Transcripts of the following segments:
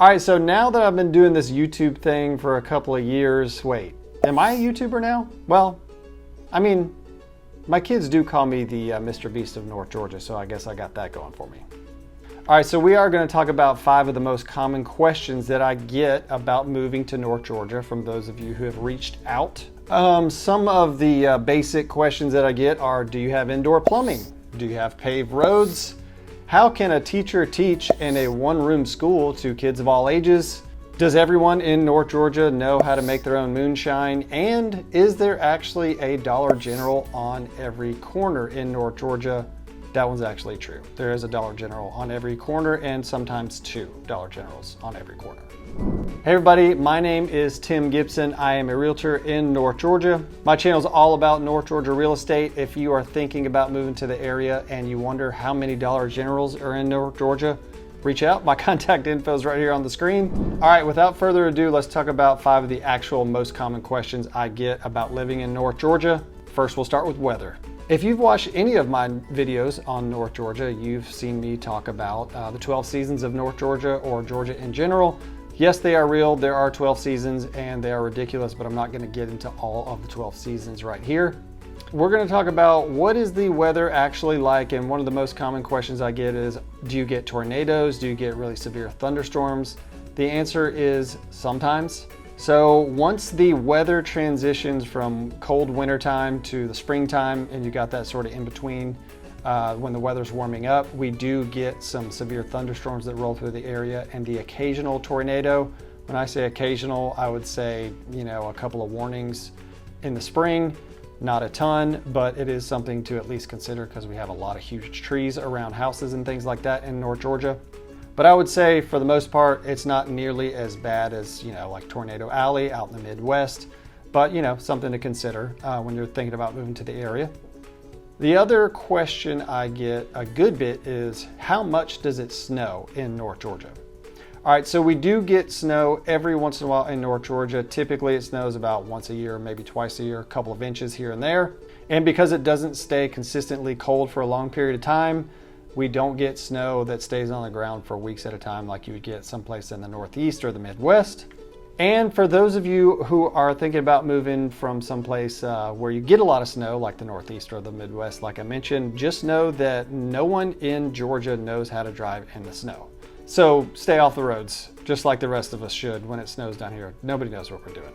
All right, so now that I've been doing this YouTube thing for a couple of years, wait, am I a YouTuber now? Well, I mean, my kids do call me the Mr. Beast of North Georgia, so I guess I got that going for me. All right, so we are going to talk about 5 of the most common questions that I get about moving to North Georgia from those of you who have reached out. Some of the basic questions that I get are, do you have indoor plumbing? Do you have paved roads? How can a teacher teach in a one-room school to kids of all ages? Does everyone in North Georgia know how to make their own moonshine? And is there actually a Dollar General on every corner in North Georgia? That one's actually true. There is a Dollar General on every corner and sometimes 2 Dollar Generals on every corner. Hey everybody, my name is Tim Gibson. I am a realtor in North Georgia. My channel is all about North Georgia real estate. If you are thinking about moving to the area and you wonder how many Dollar Generals are in North Georgia, reach out. My contact info is right here on the screen. All right, without further ado, let's talk about 5 of the actual most common questions I get about living in North Georgia. First, we'll start with weather. If you've watched any of my videos on North Georgia, you've seen me talk about the 12 seasons of North Georgia or Georgia in general. Yes, they are real. There are 12 seasons and they are ridiculous, but I'm not going to get into all of the 12 seasons right here. We're going to talk about what is the weather actually like, and one of the most common questions I get is, do you get tornadoes? Do you get really severe thunderstorms? The answer is sometimes. So once the weather transitions from cold wintertime to the springtime, and you got that sort of in between when the weather's warming up, we do get some severe thunderstorms that roll through the area and the occasional tornado. When I say occasional, I would say, a couple of warnings in the spring, not a ton, but it is something to at least consider because we have a lot of huge trees around houses and things like that in North Georgia. But I would say for the most part, it's not nearly as bad as, like Tornado Alley out in the Midwest, but something to consider when you're thinking about moving to the area. The other question I get a good bit is, how much does it snow in North Georgia? All right, so we do get snow every once in a while in North Georgia. Typically it snows about once a year, maybe twice a year, a couple of inches here and there. And because it doesn't stay consistently cold for a long period of time, we don't get snow that stays on the ground for weeks at a time like you would get someplace in the Northeast or the Midwest. And for those of you who are thinking about moving from someplace where you get a lot of snow, like the Northeast or the Midwest, like I mentioned, just know that no one in Georgia knows how to drive in the snow. So stay off the roads, just like the rest of us should when it snows down here. Nobody knows what we're doing.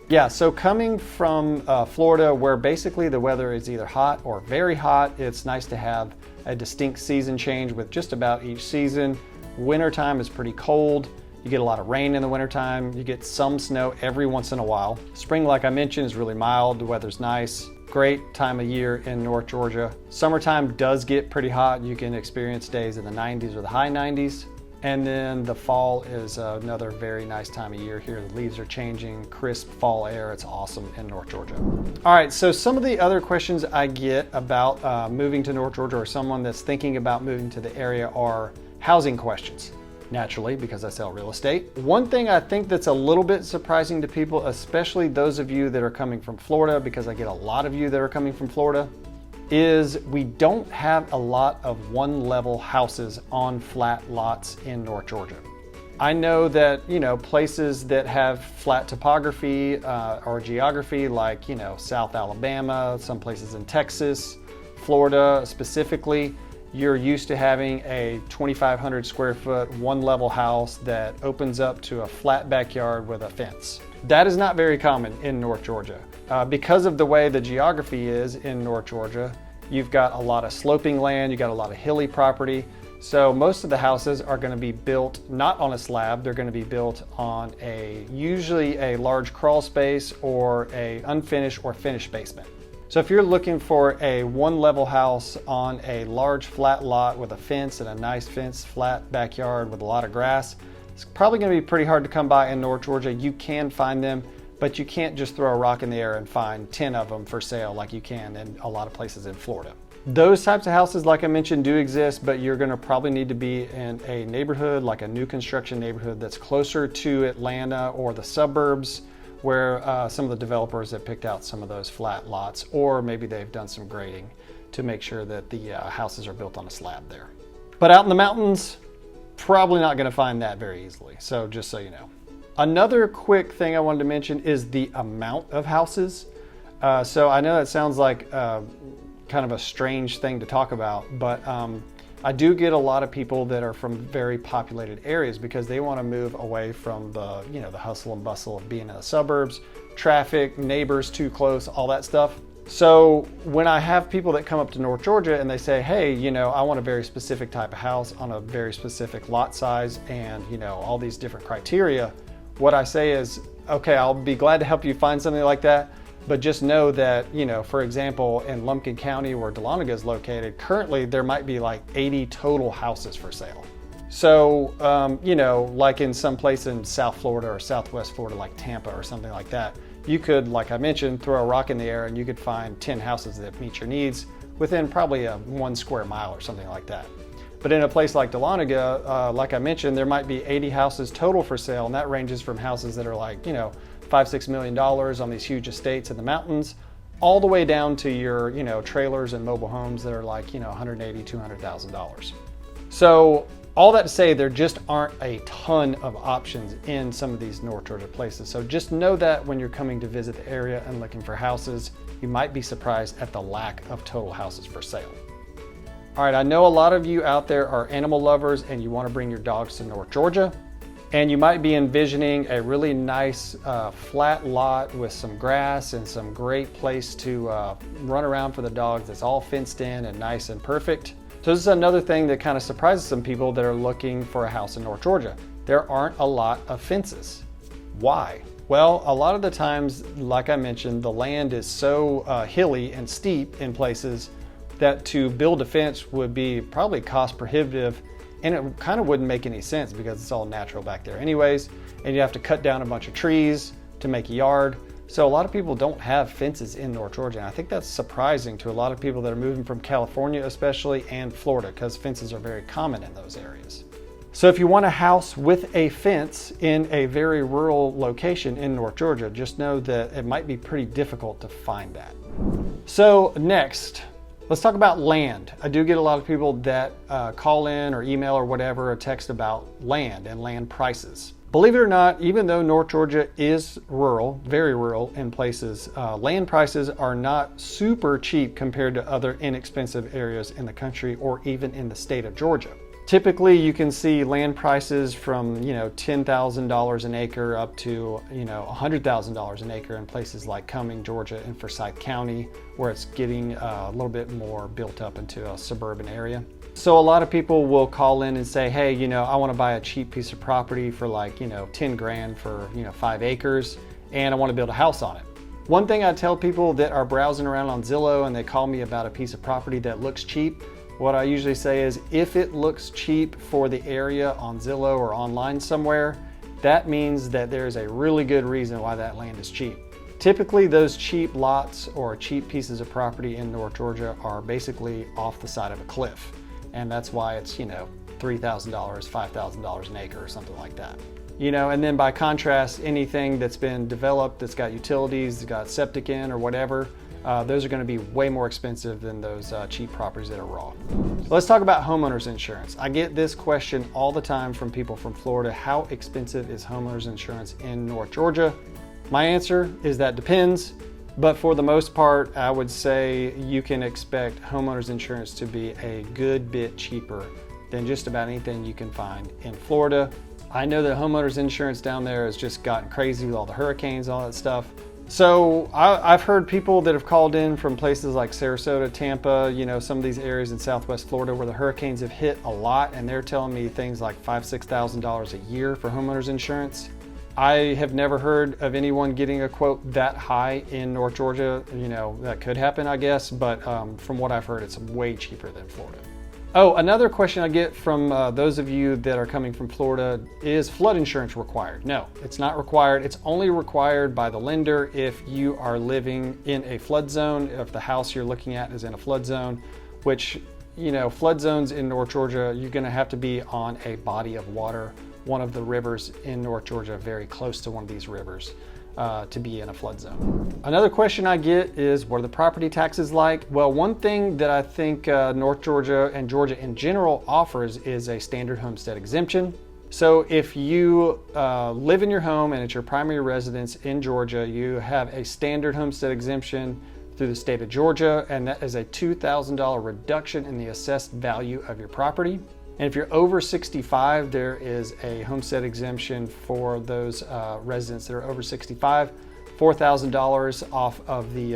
Yeah, so coming from Florida, where basically the weather is either hot or very hot, it's nice to have a distinct season change with just about each season. Wintertime is pretty cold. You get a lot of rain in the wintertime. You get some snow every once in a while. Spring, like I mentioned, is really mild. The weather's nice. Great time of year in North Georgia. Summertime does get pretty hot. You can experience days in the 90s or the high 90s. And then the fall is another very nice time of year here. The leaves are changing, crisp fall air. It's awesome in North Georgia. All right, so some of the other questions I get about moving to North Georgia or someone that's thinking about moving to the area are housing questions. Naturally, because I sell real estate. One thing I think that's a little bit surprising to people, especially those of you that are coming from Florida, because I get a lot of you that are coming from Florida, is we don't have a lot of one-level houses on flat lots in North Georgia. I know that, places that have flat topography or geography like, South Alabama, some places in Texas, Florida specifically, you're used to having a 2,500 square foot, one-level house that opens up to a flat backyard with a fence. That is not very common in North Georgia. Because of the way the geography is in North Georgia, you've got a lot of sloping land, you've got a lot of hilly property. So most of the houses are going to be built not on a slab, they're going to be built on usually a large crawl space or a unfinished or finished basement. So if you're looking for a one-level house on a large flat lot with a fence and a nice fenced flat backyard with a lot of grass, it's probably going to be pretty hard to come by in North Georgia. You can find them, but you can't just throw a rock in the air and find 10 of them for sale like you can in a lot of places in Florida. Those types of houses, like I mentioned, do exist, but you're going to probably need to be in a neighborhood, like a new construction neighborhood that's closer to Atlanta or the suburbs, where some of the developers have picked out some of those flat lots, or maybe they've done some grading to make sure that the houses are built on a slab there. But out in the mountains, probably not going to find that very easily. So just so you know. Another quick thing I wanted to mention is the amount of houses. So I know that sounds like kind of a strange thing to talk about, but I do get a lot of people that are from very populated areas because they want to move away from the, the hustle and bustle of being in the suburbs, traffic, neighbors too close, all that stuff. So when I have people that come up to North Georgia and they say, hey, I want a very specific type of house on a very specific lot size and, all these different criteria, what I say is, okay, I'll be glad to help you find something like that. But just know that, for example, in Lumpkin County where Dahlonega is located, currently there might be like 80 total houses for sale. So, like in some place in South Florida or Southwest Florida, like Tampa or something like that, you could, like I mentioned, throw a rock in the air and you could find 10 houses that meet your needs within probably a 1 square mile or something like that. But in a place like Dahlonega, like I mentioned, there might be 80 houses total for sale, and that ranges from houses that are like, $5-6 million on these huge estates in the mountains, all the way down to your, trailers and mobile homes that are like, $180,000, $200,000. So all that to say, there just aren't a ton of options in some of these North Georgia places. So just know that when you're coming to visit the area and looking for houses, you might be surprised at the lack of total houses for sale. All right, I know a lot of you out there are animal lovers and you want to bring your dogs to North Georgia. And you might be envisioning a really nice flat lot with some grass and some great place to run around for the dogs that's all fenced in and nice and perfect. So this is another thing that kind of surprises some people that are looking for a house in North Georgia. There aren't a lot of fences. Why? Well, a lot of the times, like I mentioned, the land is so hilly and steep in places that to build a fence would be probably cost prohibitive, and it kind of wouldn't make any sense because it's all natural back there anyways, and you have to cut down a bunch of trees to make a yard. So a lot of people don't have fences in North Georgia, and I think that's surprising to a lot of people that are moving from California especially and Florida, because fences are very common in those areas. So if you want a house with a fence in a very rural location in North Georgia, just know that it might be pretty difficult to find that. So next, let's talk about land. I do get a lot of people that call in or email or whatever, or text about land and land prices. Believe it or not, even though North Georgia is rural, very rural in places, land prices are not super cheap compared to other inexpensive areas in the country or even in the state of Georgia. Typically, you can see land prices from $10,000 an acre up to $100,000 an acre in places like Cumming, Georgia, and Forsyth County, where it's getting a little bit more built up into a suburban area. So a lot of people will call in and say, hey, I want to buy a cheap piece of property for like 10 grand for 5 acres, and I want to build a house on it. One thing I tell people that are browsing around on Zillow and they call me about a piece of property that looks cheap, what I usually say is, if it looks cheap for the area on Zillow or online somewhere, that means that there's a really good reason why that land is cheap. Typically, those cheap lots or cheap pieces of property in North Georgia are basically off the side of a cliff. And that's why it's, $3,000, $5,000 an acre or something like that. And then by contrast, anything that's been developed, that's got utilities, that's got septic in or whatever, those are going to be way more expensive than those cheap properties that are raw. So let's talk about homeowners insurance. I get this question all the time from people from Florida. How expensive is homeowners insurance in North Georgia? My answer is that depends. But for the most part, I would say you can expect homeowners insurance to be a good bit cheaper than just about anything you can find in Florida. I know that homeowners insurance down there has just gotten crazy with all the hurricanes, all that stuff. So I've heard people that have called in from places like Sarasota, Tampa, some of these areas in Southwest Florida where the hurricanes have hit a lot, and they're telling me things like $5,000, $6,000 a year for homeowners insurance. I have never heard of anyone getting a quote that high in North Georgia. That could happen, I guess, but from what I've heard, it's way cheaper than Florida. Oh, another question I get from those of you that are coming from Florida is flood insurance required? No, it's not required. It's only required by the lender if you are living in a flood zone, if the house you're looking at is in a flood zone, which, flood zones in North Georgia, you're gonna have to be on a body of water, one of the rivers in North Georgia, very close to one of these rivers. to be in a flood zone. Another question I get is, what are the property taxes like? Well, one thing that I think North Georgia and Georgia in general offers is a standard homestead exemption. So if you live in your home and it's your primary residence in Georgia, you have a standard homestead exemption through the state of Georgia, and that is a $2,000 reduction in the assessed value of your property. And if you're over 65, there is a homestead exemption for those residents that are over 65, $4,000 off of the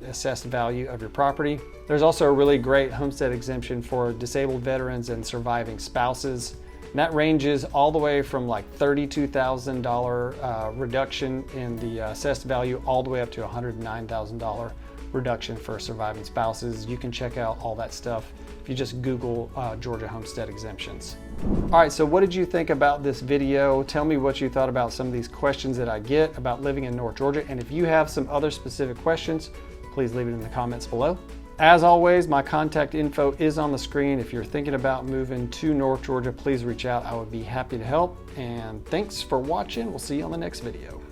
assessed value of your property. There's also a really great homestead exemption for disabled veterans and surviving spouses. And that ranges all the way from like $32,000 reduction in the assessed value all the way up to $109,000 reduction for surviving spouses. You can check out all that stuff if you just Google Georgia homestead exemptions. All right, so what did you think about this video? Tell me what you thought about some of these questions that I get about living in North Georgia. And if you have some other specific questions, please leave it in the comments below. As always, my contact info is on the screen. If you're thinking about moving to North Georgia, please reach out. I would be happy to help. And thanks for watching. We'll see you on the next video.